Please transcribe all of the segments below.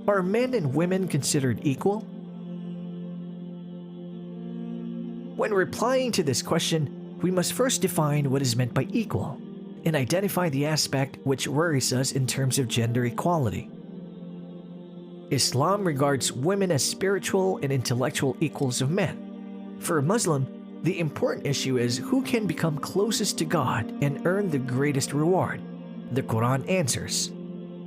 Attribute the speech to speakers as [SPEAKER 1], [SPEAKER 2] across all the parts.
[SPEAKER 1] Are men and women considered equal? When replying to this question, we must first define what is meant by equal and identify the aspect which worries us in terms of gender equality. Islam regards women as spiritual and intellectual equals of men. For a Muslim, the important issue is who can become closest to God and earn the greatest reward. The Quran answers,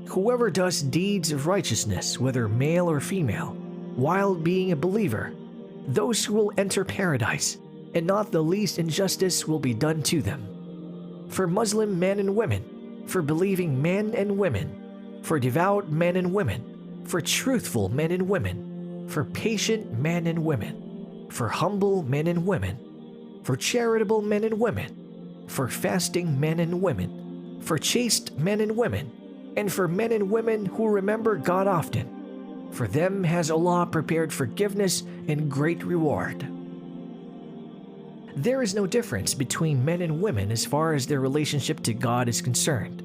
[SPEAKER 1] "Whoever does deeds of righteousness, whether male or female, while being a believer, those who will enter paradise, and not the least injustice will be done to them." For Muslim men and women, for believing men and women, for devout men and women, for truthful men and women, for patient men and women, for humble men and women, for charitable men and women, for fasting men and women, for chaste men and women, and for men and women who remember God often. For them has Allah prepared forgiveness and great reward. There is no difference between men and women as far as their relationship to God is concerned.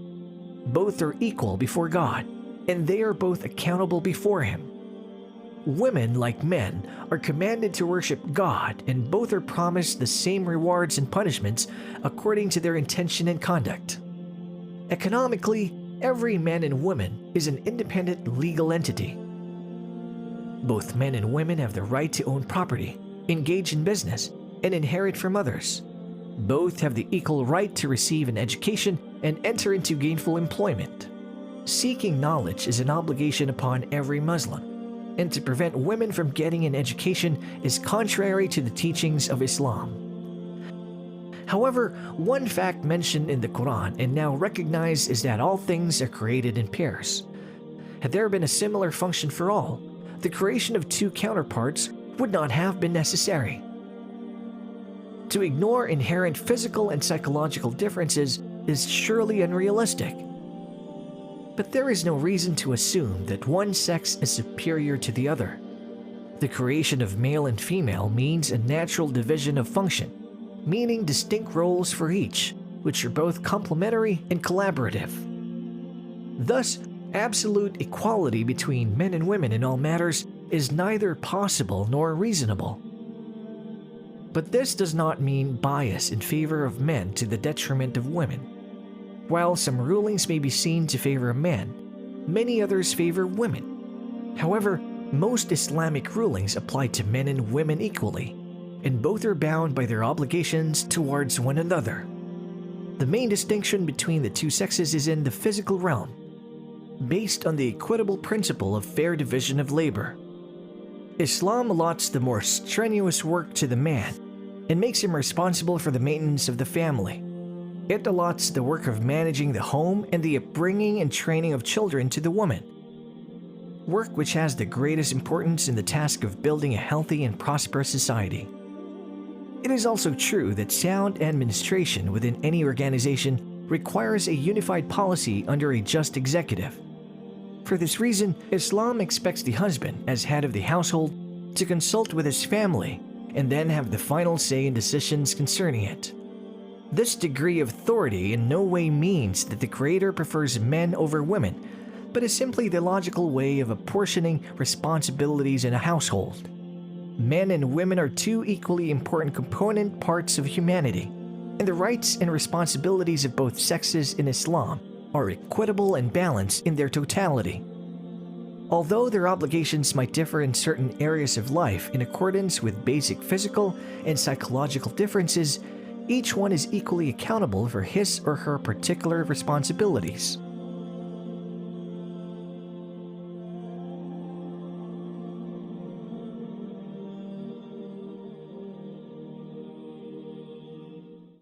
[SPEAKER 1] Both are equal before God, and they are both accountable before Him. Women, like men, are commanded to worship God, and both are promised the same rewards and punishments according to their intention and conduct. Economically, every man and woman is an independent legal entity. Both men and women have the right to own property, engage in business, and inherit from others. Both have the equal right to receive an education and enter into gainful employment. Seeking knowledge is an obligation upon every Muslim, and to prevent women from getting an education is contrary to the teachings of Islam. However, one fact mentioned in the Quran and now recognized is that all things are created in pairs. Had there been a similar function for all, the creation of two counterparts would not have been necessary. To ignore inherent physical and psychological differences is surely unrealistic. But there is no reason to assume that one sex is superior to the other. The creation of male and female means a natural division of function, meaning distinct roles for each, which are both complementary and collaborative. Thus, absolute equality between men and women in all matters is neither possible nor reasonable. But this does not mean bias in favor of men to the detriment of women. While some rulings may be seen to favor men, many others favor women. However, most Islamic rulings apply to men and women equally, and both are bound by their obligations towards one another. The main distinction between the two sexes is in the physical realm, based on the equitable principle of fair division of labor. Islam allots the more strenuous work to the man and makes him responsible for the maintenance of the family. It allots the work of managing the home and the upbringing and training of children to the woman, work which has the greatest importance in the task of building a healthy and prosperous society. It is also true that sound administration within any organization requires a unified policy under a just executive. For this reason, Islam expects the husband, as head of the household, to consult with his family and then have the final say in decisions concerning it. This degree of authority in no way means that the Creator prefers men over women, but is simply the logical way of apportioning responsibilities in a household. Men and women are two equally important component parts of humanity, and the rights and responsibilities of both sexes in Islam are equitable and balanced in their totality. Although their obligations might differ in certain areas of life in accordance with basic physical and psychological differences, each one is equally accountable for his or her particular responsibilities.